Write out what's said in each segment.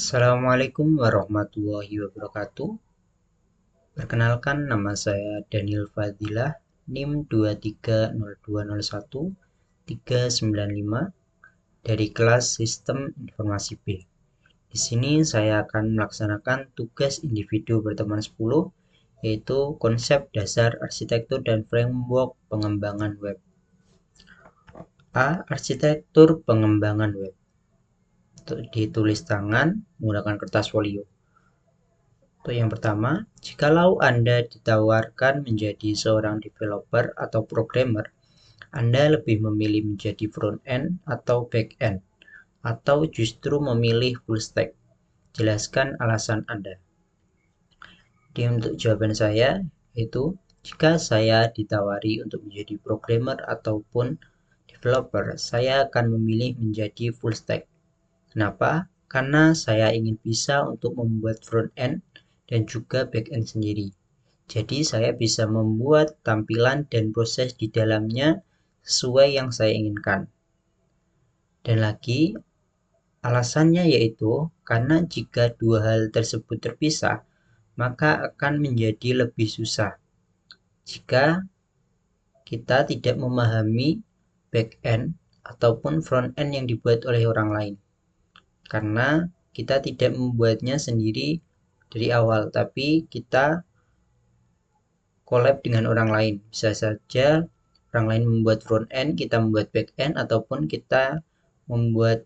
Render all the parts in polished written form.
Assalamualaikum warahmatullahi wabarakatuh. Perkenalkan, nama saya Daniel Fadilah, NIM 230201395 dari kelas Sistem Informasi B. Di sini saya akan melaksanakan tugas individu berteman 10, yaitu konsep dasar arsitektur dan framework pengembangan web. A. Arsitektur pengembangan web. Ditulis tangan menggunakan kertas folio. Untuk yang pertama, jikalau Anda ditawarkan menjadi seorang developer atau programmer, Anda lebih memilih menjadi front-end atau back-end, atau justru memilih full stack. Jelaskan alasan Anda. Jadi untuk jawaban saya, yaitu jika saya ditawari untuk menjadi programmer ataupun developer, saya akan memilih menjadi full stack. Kenapa? Karena saya ingin bisa untuk membuat front-end dan juga back-end sendiri. Jadi saya bisa membuat tampilan dan proses di dalamnya sesuai yang saya inginkan. Dan lagi, alasannya yaitu karena jika dua hal tersebut terpisah, maka akan menjadi lebih susah jika kita tidak memahami back-end ataupun front-end yang dibuat oleh orang lain. Karena kita tidak membuatnya sendiri dari awal, tapi kita collab dengan orang lain. Bisa saja orang lain membuat front end, kita membuat back end, ataupun kita membuat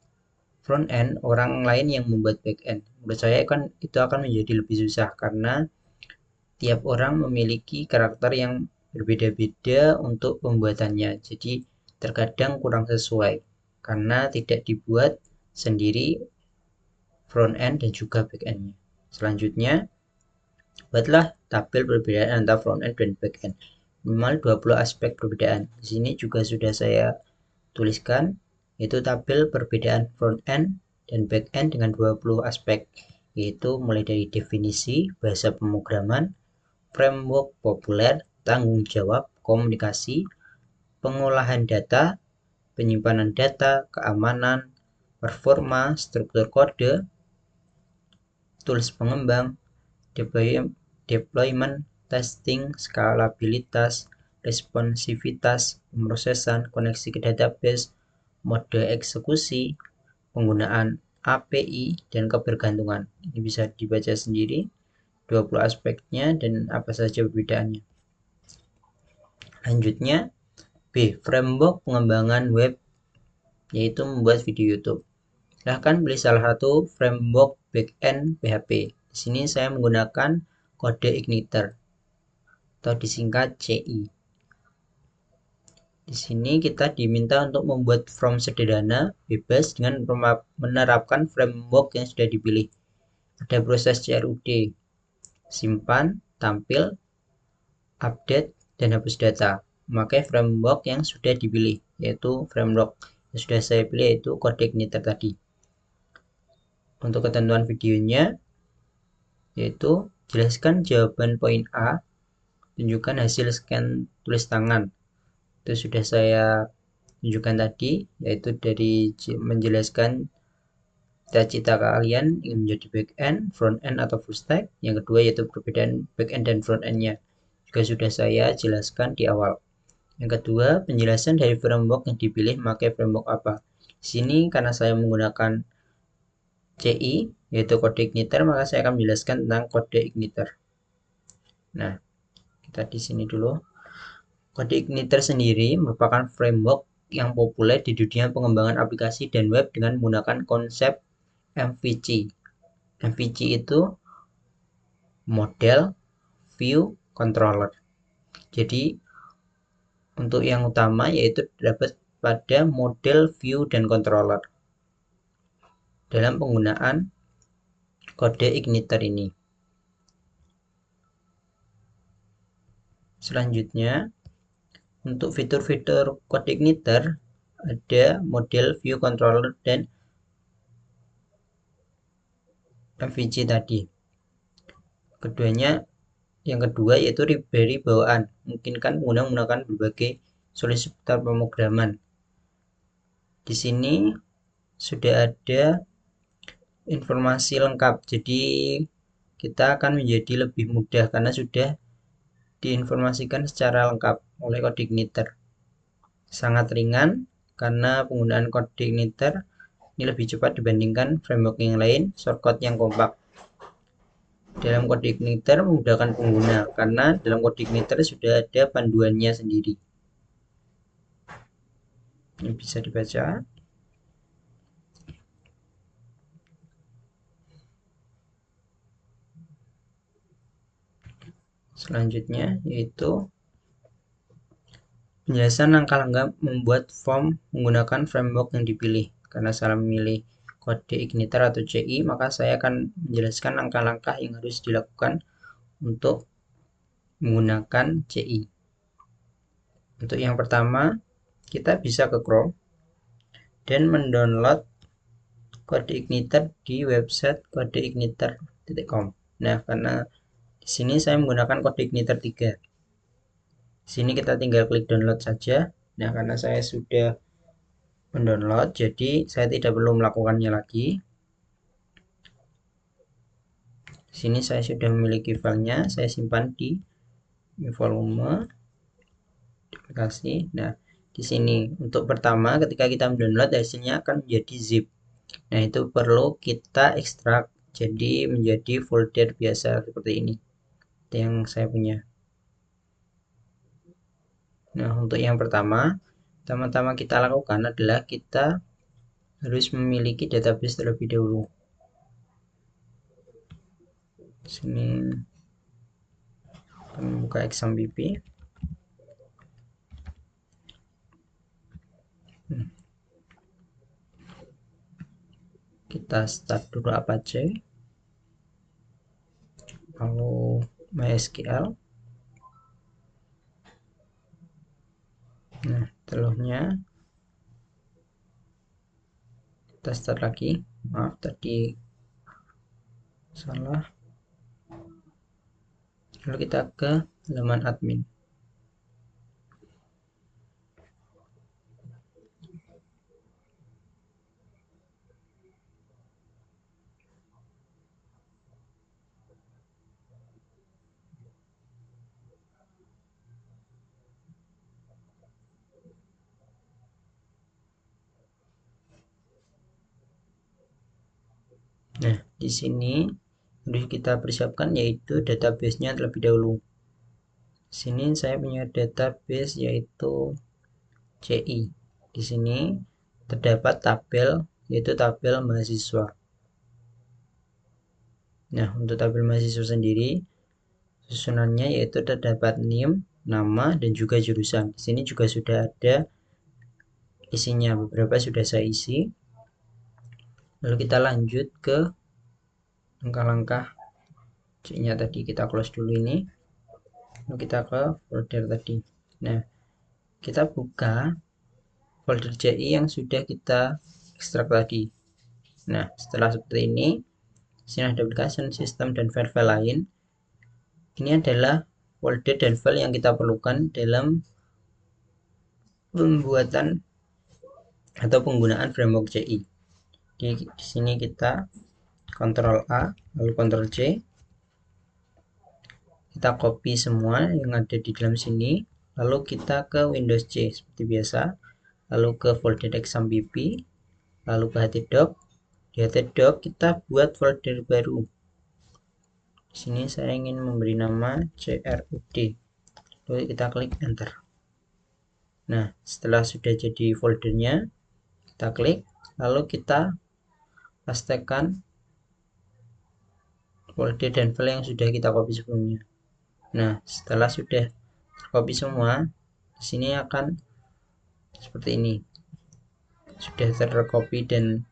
front end, orang lain yang membuat back end. Menurut saya kan itu akan menjadi lebih susah karena tiap orang memiliki karakter yang berbeda-beda untuk pembuatannya. Jadi terkadang kurang sesuai karena tidak dibuat sendiri front end dan juga back endnya. Selanjutnya, buatlah tabel perbedaan antara front end dan back end. Minimal 20 aspek perbedaan. Di sini juga sudah saya tuliskan, yaitu tabel perbedaan front end dan back end dengan 20 aspek, yaitu mulai dari definisi, bahasa pemrograman, framework populer, tanggung jawab, komunikasi, pengolahan data, penyimpanan data, keamanan, performa, struktur kode, tools pengembang, deployment, testing, skalabilitas, responsivitas, pemrosesan, koneksi ke database, mode eksekusi, penggunaan API, dan kebergantungan. Ini bisa dibaca sendiri 20 aspeknya dan apa saja perbedaannya. Lanjutnya, B. Framework pengembangan web, yaitu membuat video YouTube. Silahkan pilih salah satu framework backend PHP. Di sini saya menggunakan kode Igniter atau disingkat CI. Di sini kita diminta untuk membuat form sederhana, bebas dengan menerapkan framework yang sudah dipilih. Ada proses CRUD, simpan, tampil, update, dan hapus data. Memakai framework yang sudah dipilih, yaitu framework yang sudah saya pilih yaitu kode Igniter tadi. Untuk ketentuan videonya, yaitu jelaskan jawaban poin A, tunjukkan hasil scan tulis tangan. Itu sudah saya tunjukkan tadi, yaitu dari menjelaskan cita-cita kalian ingin menjadi back end, front end, atau full stack. Yang kedua yaitu perbedaan back end dan front end-nya. Juga sudah saya jelaskan di awal. Yang kedua, penjelasan dari framework yang dipilih memakai framework apa. Di sini karena saya menggunakan CI, yaitu kode Igniter, maka saya akan menjelaskan tentang kode Igniter. Nah, kita di sini dulu. Kode Igniter sendiri merupakan framework yang populer di dunia pengembangan aplikasi dan web dengan menggunakan konsep MVC. MVC itu model, view, controller. Jadi untuk yang utama yaitu terdapat pada model, view, dan controller dalam penggunaan kode Igniter ini. Selanjutnya, untuk fitur-fitur kode Igniter ada model, view, controller, dan MVC tadi. Keduanya, yang kedua yaitu library bawaan, memungkinkan pengguna menggunakan berbagai solusi seputar pemrograman. Di sini sudah ada informasi lengkap. Jadi kita akan menjadi lebih mudah karena sudah diinformasikan secara lengkap oleh CodeIgniter. Sangat ringan karena penggunaan CodeIgniter ini lebih cepat dibandingkan framework yang lain, shortcut yang kompak. Dalam CodeIgniter memudahkan pengguna karena dalam CodeIgniter sudah ada panduannya sendiri. Ini bisa dibaca. Selanjutnya yaitu penjelasan langkah-langkah membuat form menggunakan framework yang dipilih. Karena salah memilih CodeIgniter atau CI, maka saya akan menjelaskan langkah-langkah yang harus dilakukan untuk menggunakan CI. Untuk yang pertama, kita bisa ke Chrome dan mendownload CodeIgniter di website codeigniter.com. Nah, karena di sini saya menggunakan CodeIgniter 3. Di sini kita tinggal klik download saja. Nah, karena saya sudah mendownload, jadi saya tidak perlu melakukannya lagi. Di sini saya sudah memiliki filenya, saya simpan di volume aplikasi. Nah, di sini untuk pertama ketika kita mendownload hasilnya akan menjadi zip. Nah, itu perlu kita ekstrak jadi menjadi folder biasa seperti ini. Itu yang saya punya. Nah, untuk yang pertama kita lakukan adalah kita harus memiliki database terlebih dahulu. Sini akan membuka exampp. Kita start dulu Apache, lalu MySQL. Nah, setelahnya kita start lagi. Maaf, tadi salah. Lalu kita ke halaman admin. Nah, di sini harus kita persiapkan yaitu database-nya terlebih dahulu. Di sini saya punya database yaitu CI. Di sini terdapat tabel yaitu tabel mahasiswa. Nah, untuk tabel mahasiswa sendiri susunannya yaitu terdapat name, nama, dan juga jurusan. Di sini juga sudah ada isinya, beberapa sudah saya isi. Lalu kita lanjut ke langkah-langkah C-nya tadi. Kita close dulu ini. Lalu kita ke folder tadi. Nah, kita buka folder CI yang sudah kita ekstrak tadi. Nah, setelah seperti ini, sini ada application, sistem, dan file-file lain. Ini adalah folder dan file yang kita perlukan dalam pembuatan atau penggunaan framework CI. Di sini kita Ctrl A, lalu Ctrl C. Kita copy semua yang ada di dalam sini, lalu kita ke Windows C seperti biasa, lalu ke folder exampp, lalu ke htdoc. Di htdoc kita buat folder baru. Di sini saya ingin memberi nama CRUD. Lalu kita klik enter. Nah, setelah sudah jadi foldernya, kita klik, lalu kita pastekan folder dan file yang sudah kita copy sebelumnya. Nah, setelah sudah tercopy semua, di sini akan seperti ini. Sudah tercopy dan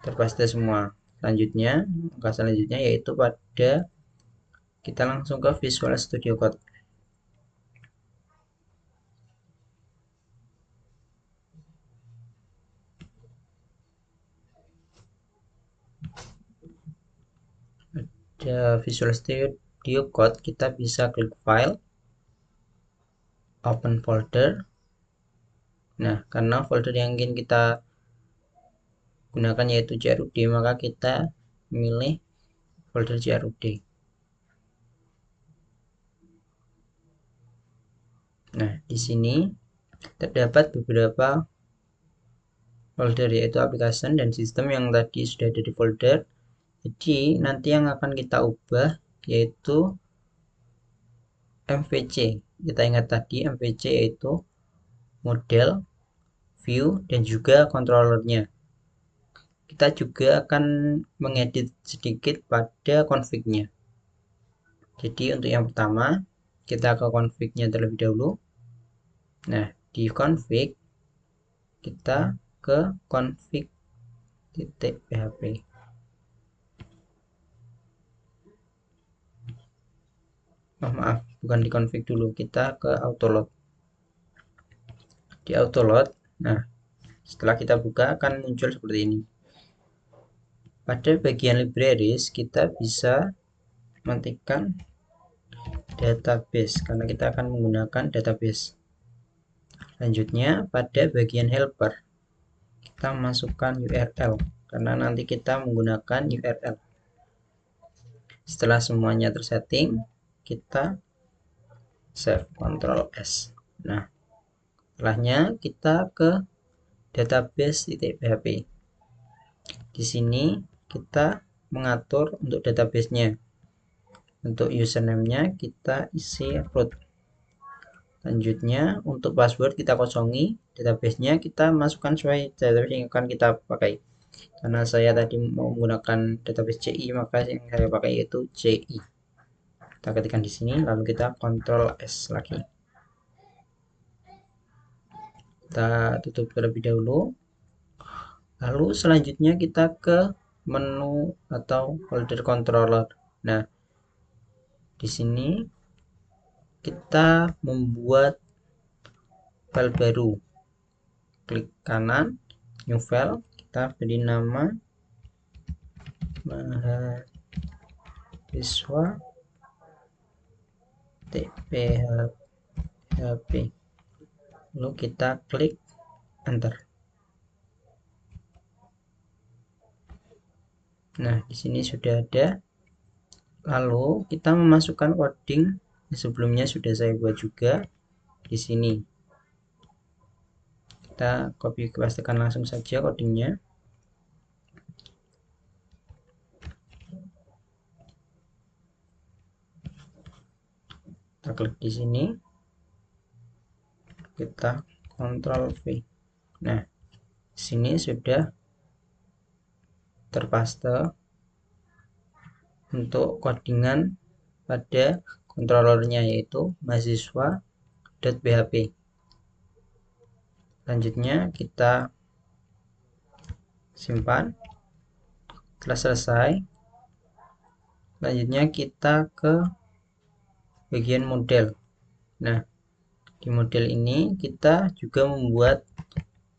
terpaste semua. Selanjutnya, langkah selanjutnya yaitu pada kita langsung ke Visual Studio Code. Pada Visual Studio Code kita bisa klik File, Open Folder. Nah, karena folder yang ingin kita gunakan yaitu CRUD, maka kita memilih folder CRUD. Nah, di sini terdapat beberapa folder yaitu application dan sistem yang tadi sudah ada di folder. Jadi nanti yang akan kita ubah yaitu MVC. Kita ingat tadi MVC yaitu model, view, dan juga controllernya. Kita juga akan mengedit sedikit pada config-nya. Jadi untuk yang pertama kita ke config-nya terlebih dahulu. Nah, di config kita ke config.php. Maaf, bukan di config dulu, kita ke autoload. Di autoload, nah setelah kita buka akan muncul seperti ini. Pada bagian libraries kita bisa mengetikkan database karena kita akan menggunakan database. Selanjutnya pada bagian helper kita masukkan URL karena nanti kita menggunakan URL. Setelah semuanya tersetting, kita save, Ctrl S. Nah, setelahnya kita ke database.php. Di sini kita mengatur untuk database-nya. Untuk username-nya kita isi root. Selanjutnya untuk password kita kosongi, database-nya kita masukkan sesuai database yang akan kita pakai. Karena saya tadi mau menggunakan database CI, maka yang saya pakai yaitu CI. Kita ketikkan di sini, lalu kita Ctrl S lagi. Kita tutup terlebih dahulu. Lalu selanjutnya kita ke menu atau folder controller. Nah, di sini kita membuat file baru. Klik kanan, new file, kita beri nama mahasiswa .php. Lalu kita klik enter. Nah, di sini sudah ada. Lalu kita memasukkan coding yang sebelumnya sudah saya buat juga di sini. Kita copy pastekan langsung saja codingnya. Kita klik di sini. Kita Ctrl V. Nah, di sini sudah terpaste untuk codingan pada controllernya yaitu mahasiswa.php. Selanjutnya kita simpan. Setelah selesai, selanjutnya kita ke bagian model. Nah, di model ini kita juga membuat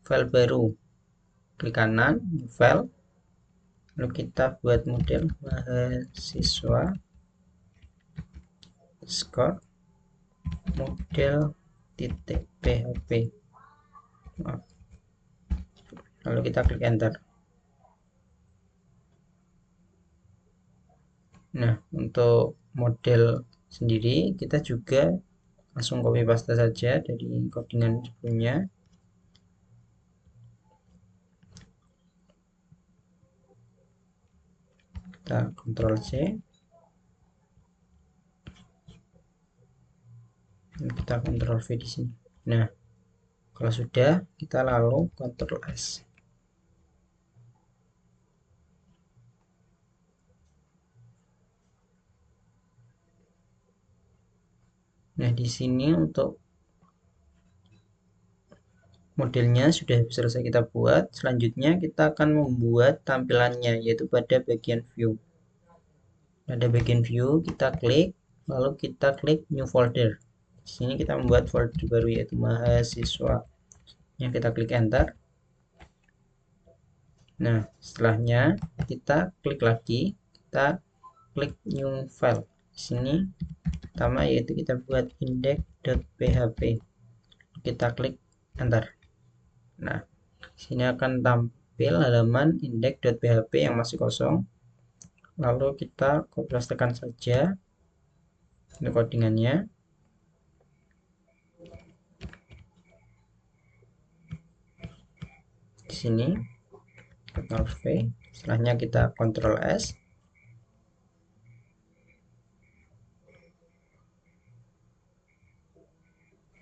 file baru. Klik kanan, new file, lalu kita buat model mahasiswa score model.php. Lalu kita klik enter. Nah, untuk model sendiri kita juga langsung copy paste saja dari codingan sebelumnya. Kita Ctrl C. Dan kita Ctrl V di sini. Nah, kalau sudah, kita lalu Ctrl S. Nah, di sini untuk modelnya sudah selesai kita buat. Selanjutnya kita akan membuat tampilannya yaitu pada bagian view. Pada bagian view kita klik, lalu kita klik new folder. Di sini kita membuat folder baru yaitu mahasiswa. Yang kita klik enter. Nah, setelahnya kita klik lagi, kita klik new file. Di sini pertama yaitu kita buat index.php. Kita klik enter. Nah, sini akan tampil halaman index.php yang masih kosong, lalu kita pastekan saja untuk codingannya. Di sini Ctrl V, setelahnya kita Ctrl S.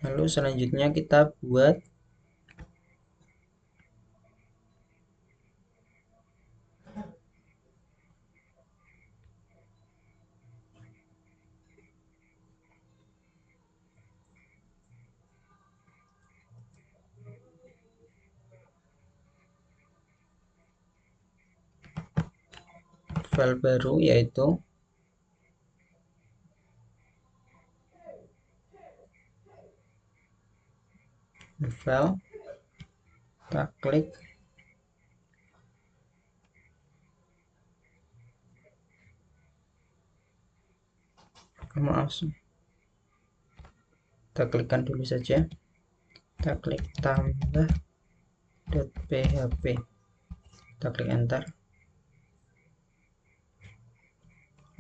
Lalu selanjutnya kita buat file baru, yaitu file. Kita klik, maaf, kita klikkan dulu saja, kita klik tambah.php, kita klik enter,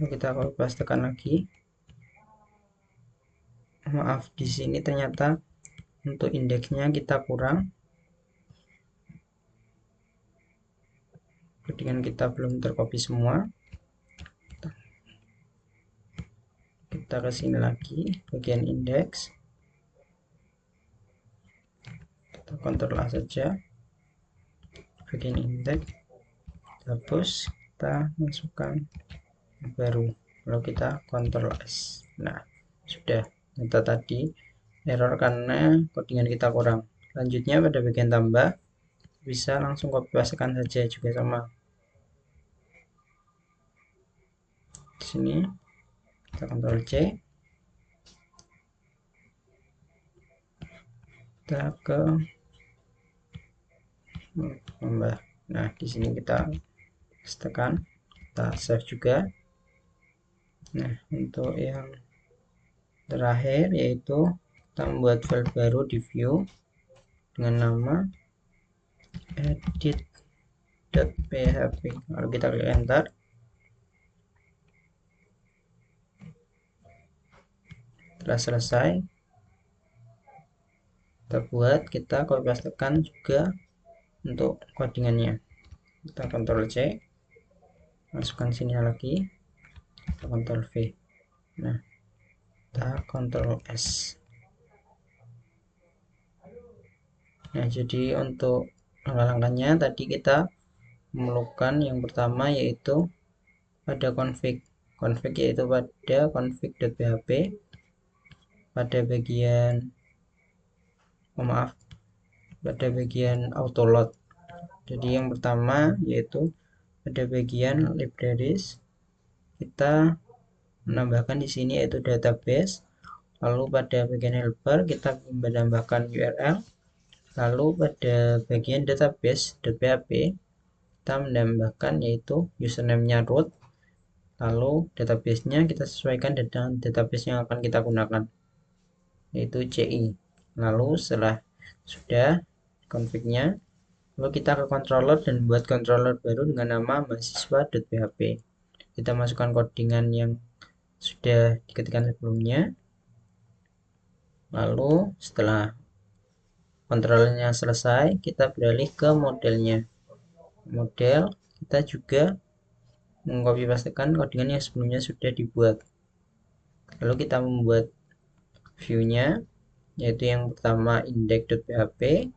lalu kita pastekan lagi. Maaf, di sini ternyata untuk indeksnya kita kurang, codingan kita belum tercopy semua. Kita ke sini lagi, bagian indeks, kita Ctrl A saja, bagian indeks hapus, kita masukkan baru, lalu kita Ctrl S. Nah, sudah. Ternyata tadi error karena codingan kita kurang. Selanjutnya pada bagian tambah, bisa langsung copy pastekan saja, juga sama. Di sini kita Ctrl C, kita ke tambah. Nah, di sini kita pastekan, kita save juga. Nah, untuk yang terakhir yaitu kita membuat file baru di view dengan nama edit.php. Lalu kita klik enter. Setelah selesai, kita copy pastekan juga untuk codingannya. Kita Ctrl C, masukkan sini lagi, kita Ctrl V. Nah, kita Ctrl S. Nah, jadi untuk langkah-langkahnya tadi kita memerlukan yang pertama yaitu pada config yaitu pada config.php, pada bagian pada bagian autoload. Jadi yang pertama yaitu pada bagian libraries, kita menambahkan di sini yaitu database. Lalu pada bagian helper kita menambahkan URL. Lalu pada bagian database.php kita menambahkan yaitu username-nya root. Lalu database-nya kita sesuaikan dengan database yang akan kita gunakan, yaitu CI. Lalu setelah sudah config-nya, lalu kita ke controller dan buat controller baru dengan nama mahasiswa.php. Kita masukkan codingan yang sudah diketikkan sebelumnya. Lalu setelah kontrolnya selesai, kita beralih ke modelnya. Model kita juga mengcopy pastekan codingan yang sebelumnya sudah dibuat. Lalu kita membuat view-nya, yaitu yang pertama index.php,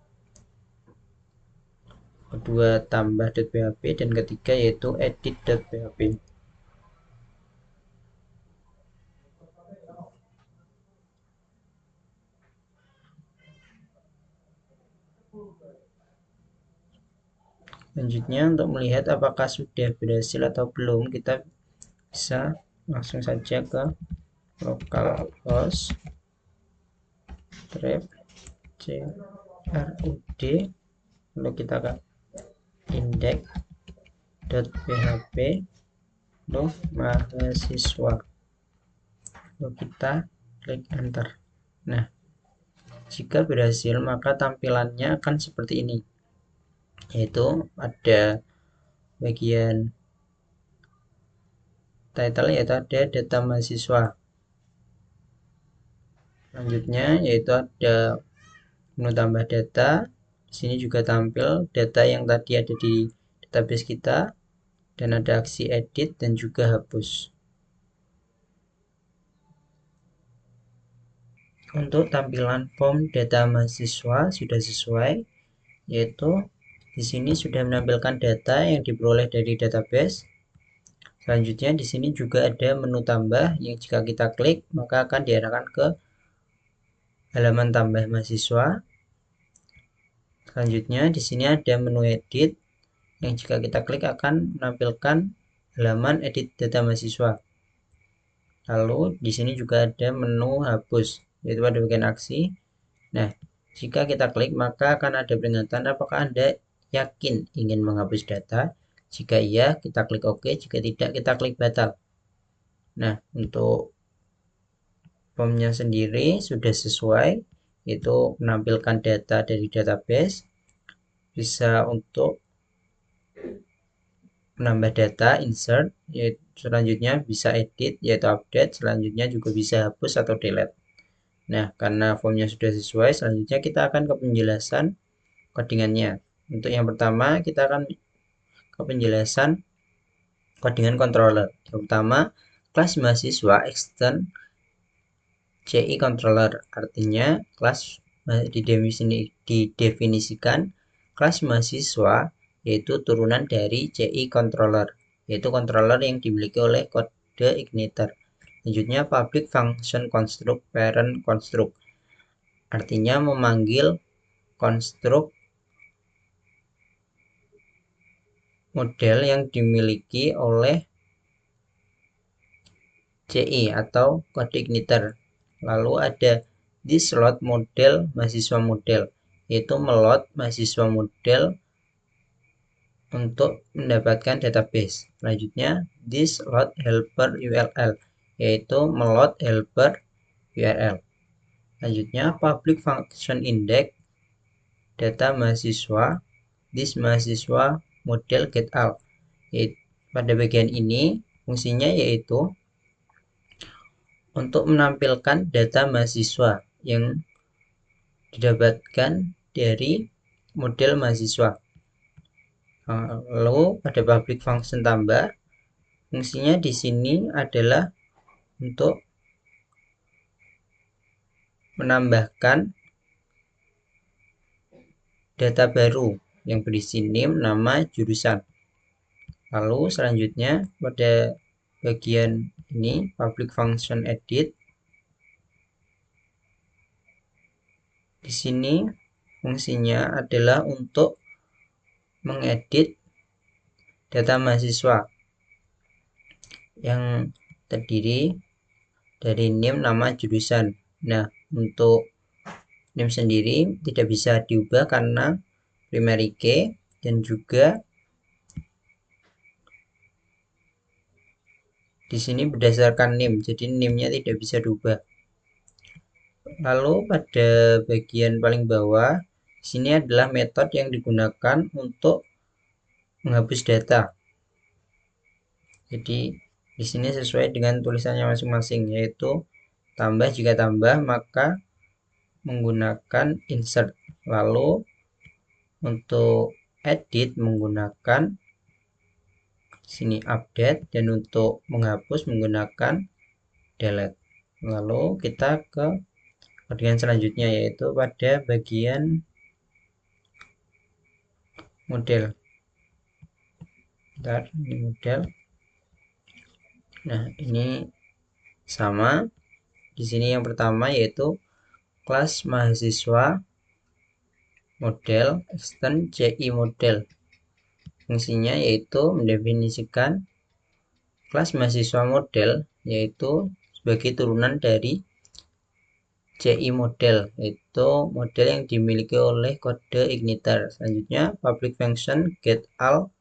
kedua tambah.php, dan ketiga yaitu edit.php. Selanjutnya, untuk melihat apakah sudah berhasil atau belum, kita bisa langsung saja ke localhost crud, lalu kita ke index.php, lalu mahasiswa, lalu kita klik enter. Nah, jika berhasil maka tampilannya akan seperti ini. yaitu ada bagian title, yaitu ada data mahasiswa. Selanjutnya yaitu ada menu tambah data. Di sini juga tampil data yang tadi ada di database kita, dan ada aksi edit dan juga hapus. Untuk tampilan form data mahasiswa sudah sesuai, yaitu di sini sudah menampilkan data yang diperoleh dari database. Selanjutnya di sini juga ada menu tambah yang jika kita klik maka akan diarahkan ke halaman tambah mahasiswa. Selanjutnya di sini ada menu edit yang jika kita klik akan menampilkan halaman edit data mahasiswa. Lalu di sini juga ada menu hapus, yaitu pada bagian aksi. Nah, jika kita klik maka akan ada peringatan apakah Anda yakin ingin menghapus data. Jika iya, kita klik OK. Jika tidak, kita klik batal. Nah, untuk formnya sendiri sudah sesuai, yaitu menampilkan data dari database, bisa untuk menambah data, insert, yaitu selanjutnya bisa edit, yaitu update, selanjutnya juga bisa hapus atau delete. Nah, karena formnya sudah sesuai, selanjutnya kita akan ke penjelasan codingannya. Untuk yang pertama, kita akan ke penjelasan codingan controller. Yang pertama, kelas mahasiswa extend CI controller, artinya kelas didefinisikan kelas mahasiswa yaitu turunan dari CI controller, yaitu controller yang dimiliki oleh kode igniter. Selanjutnya, public function construct parent construct, artinya memanggil konstruk model yang dimiliki oleh CI atau kode igniter. Lalu ada this load model mahasiswa model, yaitu melot mahasiswa model untuk mendapatkan database. Selanjutnya this load helper URL, yaitu melot helper URL. Selanjutnya public function index data mahasiswa this mahasiswa model get out. Pada bagian ini fungsinya yaitu untuk menampilkan data mahasiswa yang didapatkan dari model mahasiswa. Lalu pada public function tambah, fungsinya di sini adalah untuk menambahkan data baru yang berisi name, nama, jurusan. Lalu selanjutnya pada bagian ini public function edit. Di sini fungsinya adalah untuk mengedit data mahasiswa yang terdiri dari name, nama, jurusan. Nah, untuk name sendiri tidak bisa diubah karena primary key, dan juga di sini berdasarkan name, jadi name-nya tidak bisa diubah. Lalu pada bagian paling bawah, di sini adalah metode yang digunakan untuk menghapus data. Jadi di sini sesuai dengan tulisannya masing-masing, yaitu tambah jika tambah maka menggunakan insert. Lalu untuk edit menggunakan sini update, dan untuk menghapus menggunakan delete. Lalu kita ke bagian selanjutnya, yaitu pada bagian model. Ini model. Nah, ini sama. Di sini yang pertama yaitu kelas mahasiswa model extend CI model. Fungsinya yaitu mendefinisikan kelas mahasiswa model yaitu sebagai turunan dari CI model, yaitu model yang dimiliki oleh kode igniter. Selanjutnya public function get all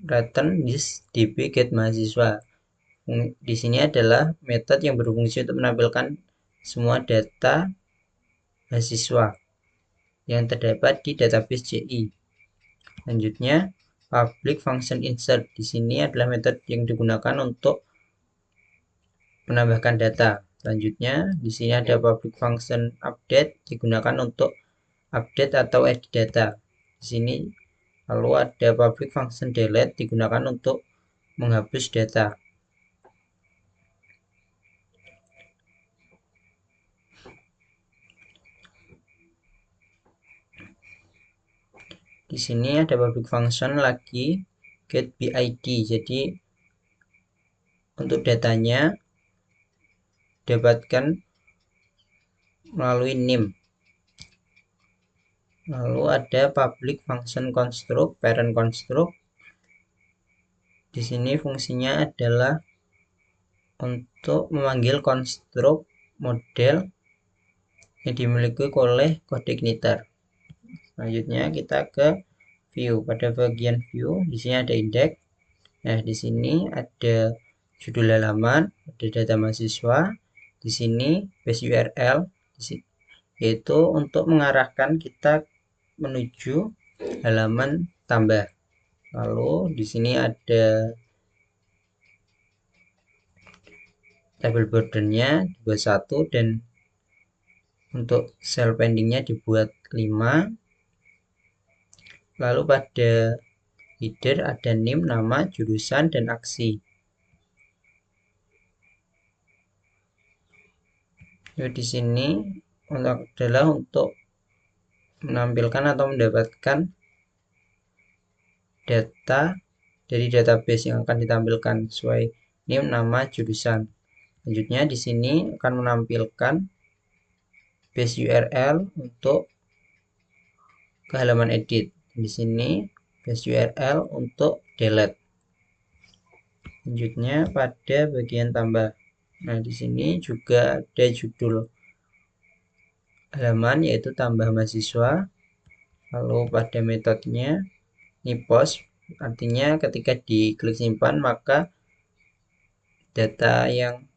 return this db get mahasiswa. Di sini adalah metode yang berfungsi untuk menampilkan semua data mahasiswa. yang terdapat di database JI. Selanjutnya, public function insert. Di sini adalah metode yang digunakan untuk menambahkan data. Selanjutnya, di sini ada public function update digunakan untuk update atau edit data. Di sini lalu ada public function delete digunakan untuk menghapus data. Di sini ada public function lagi get BID. Jadi untuk datanya dapatkan melalui NIM. Lalu ada public function construct, parent construct. Di sini fungsinya adalah untuk memanggil construct model yang dimiliki oleh kode igniter. Selanjutnya kita ke view. Pada bagian view, di sini ada index. Nah, di sini ada judul halaman, ada data mahasiswa. Di sini base URL, yaitu untuk mengarahkan kita menuju halaman tambah. Lalu di sini ada tabel bordernya dibuat 1 dan untuk cell pendingnya dibuat 5. Lalu pada header ada name, nama, jurusan, dan aksi. Jadi di sini adalah untuk menampilkan atau mendapatkan data dari database yang akan ditampilkan sesuai name, nama, jurusan. Selanjutnya di sini akan menampilkan base URL untuk ke halaman edit. Di sini base URL untuk delete. Selanjutnya pada bagian tambah. Nah, di sini juga ada judul halaman yaitu tambah mahasiswa. Lalu pada metodenya ini post, artinya ketika diklik simpan maka data yang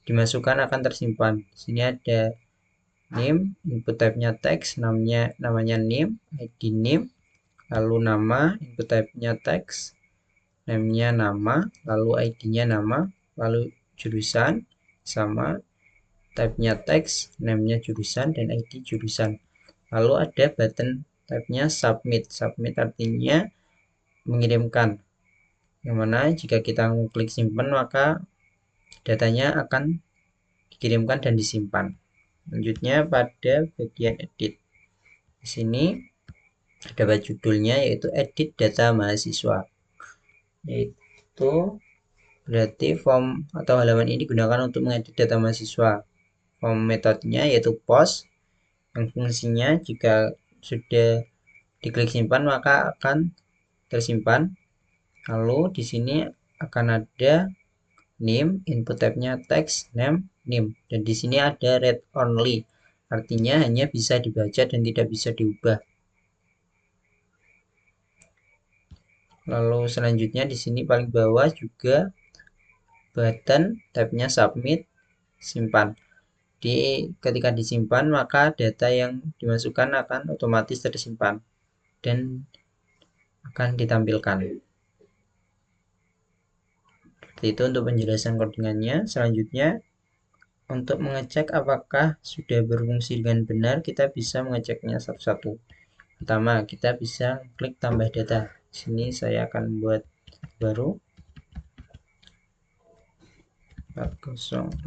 dimasukkan akan tersimpan. Di sini ada name, input type-nya teks, namanya name, ID name, lalu nama, input type-nya teks, name-nya nama, lalu ID-nya nama, lalu jurusan sama type-nya teks, name-nya jurusan, dan ID jurusan. Lalu ada button type-nya submit. Submit artinya mengirimkan. Yang mana jika kita klik simpan maka datanya akan dikirimkan dan disimpan. Selanjutnya pada bagian edit. Di sini ada judulnya yaitu edit data mahasiswa. Yaitu berarti form atau halaman ini digunakan untuk mengedit data mahasiswa. Form metodenya yaitu post yang fungsinya jika sudah diklik simpan maka akan tersimpan. Lalu di sini akan ada name, input type-nya text, name, name. Dan di sini ada read only. Artinya hanya bisa dibaca dan tidak bisa diubah. Lalu selanjutnya di sini paling bawah juga button type-nya submit, simpan. Ketika disimpan maka data yang dimasukkan akan otomatis tersimpan dan akan ditampilkan. Seperti itu untuk penjelasan codingannya. Selanjutnya untuk mengecek apakah sudah berfungsi dengan benar, kita bisa mengeceknya satu-satu. Pertama, kita bisa klik tambah data. Di sini saya akan buat baru 406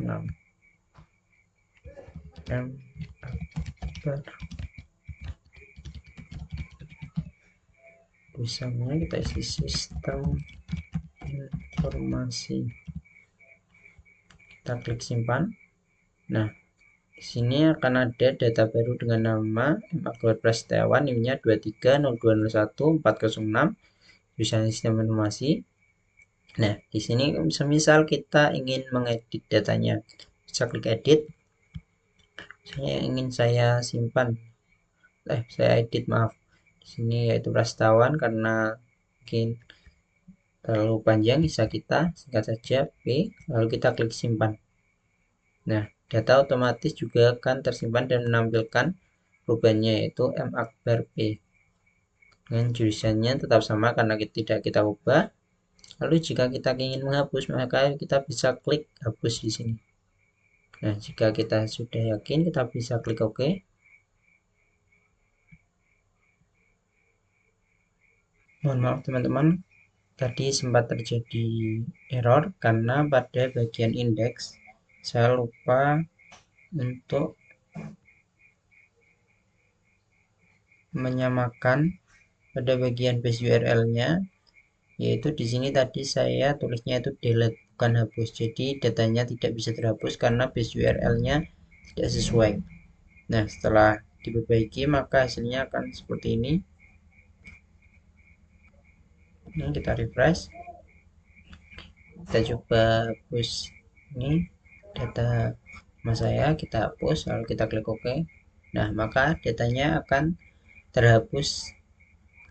M baru. Tulisannya kita isi sistem informasi. Kita klik simpan. Nah, di sini akan ada data baru dengan nama Akbar Prasetyawan, NIM-nya 230211406, tulisan sistem informasi. Nah, di sini semisal kita ingin mengedit datanya, bisa klik edit. Saya ingin saya simpan, saya edit, maaf. Di sini yaitu Prasetyawan karena mungkin terlalu panjang, bisa kita singkat saja P, lalu kita klik simpan. Nah, data otomatis juga akan tersimpan dan menampilkan perubahannya yaitu M akbar P. Dengan jurusannya tetap sama karena tidak kita ubah. Lalu jika kita ingin menghapus, maka kita bisa klik hapus di sini. Nah, jika kita sudah yakin, kita bisa klik OK. Mohon maaf teman-teman, tadi sempat terjadi error karena pada bagian indeks saya lupa untuk menyamakan pada bagian base URL-nya, yaitu di sini tadi saya tulisnya itu delete bukan hapus. Jadi datanya tidak bisa terhapus karena base URL-nya tidak sesuai. Nah, setelah diperbaiki maka hasilnya akan seperti ini. Ini kita refresh. Kita coba hapus ini data mas saya, kita hapus lalu kita klik OK. Nah, maka datanya akan terhapus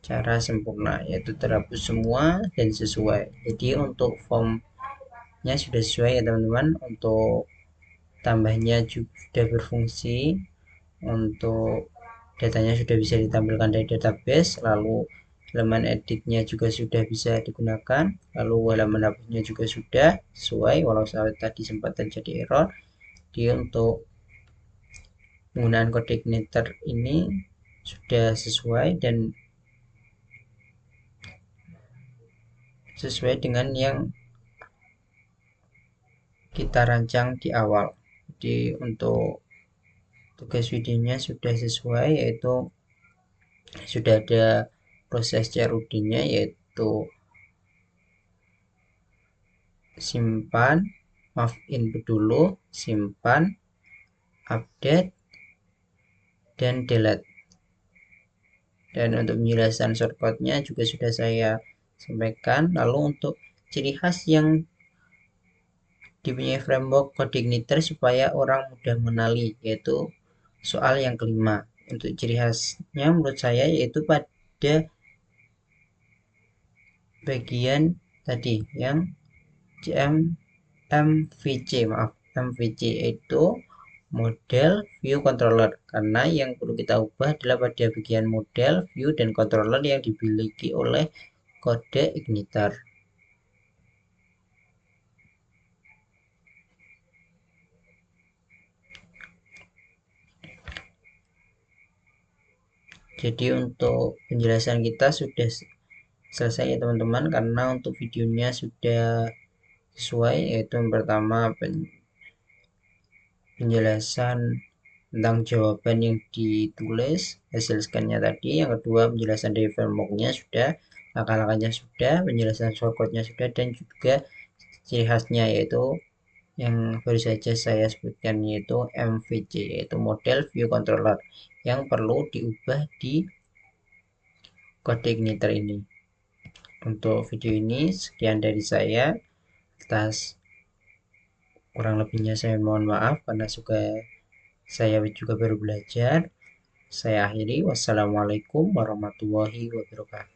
secara sempurna, yaitu terhapus semua dan sesuai. Jadi untuk formnya sudah sesuai ya teman-teman, untuk tambahnya juga sudah berfungsi, untuk datanya sudah bisa ditampilkan dari database, lalu halaman editnya juga sudah bisa digunakan, lalu halaman hapusnya juga sudah sesuai walau tadi sempat terjadi error. Jadi untuk penggunaan kode igniter ini sudah sesuai dan sesuai dengan yang kita rancang di awal. Jadi untuk tugas videonya sudah sesuai, yaitu sudah ada proses CRUD-nya, yaitu simpan, input dulu, simpan, update, dan delete. Dan untuk penjelasan shortcut-nya juga sudah saya sampaikan. Lalu untuk ciri khas yang dipunyai framework code igniter supaya orang mudah mengenali, yaitu soal yang kelima. Untuk ciri khasnya menurut saya yaitu pada bagian tadi yang MVC itu model view controller, karena yang perlu kita ubah adalah pada bagian model view dan controller yang dimiliki oleh kode igniter. Jadi untuk penjelasan kita sudah selesai ya teman-teman, karena untuk videonya sudah sesuai, yaitu yang pertama penjelasan tentang jawaban yang ditulis hasil scan-nya tadi, yang kedua penjelasan dari framework-nya sudah, langkah-langkahnya sudah, penjelasan shortcut-nya sudah, dan juga ciri khasnya yaitu yang baru saja saya sebutkan, yaitu MVC, yaitu model view controller yang perlu diubah di kode igniter ini. Untuk video ini sekian dari saya. Atas kurang lebihnya saya mohon maaf karena saya juga baru belajar. Saya akhiri. Wassalamualaikum warahmatullahi wabarakatuh.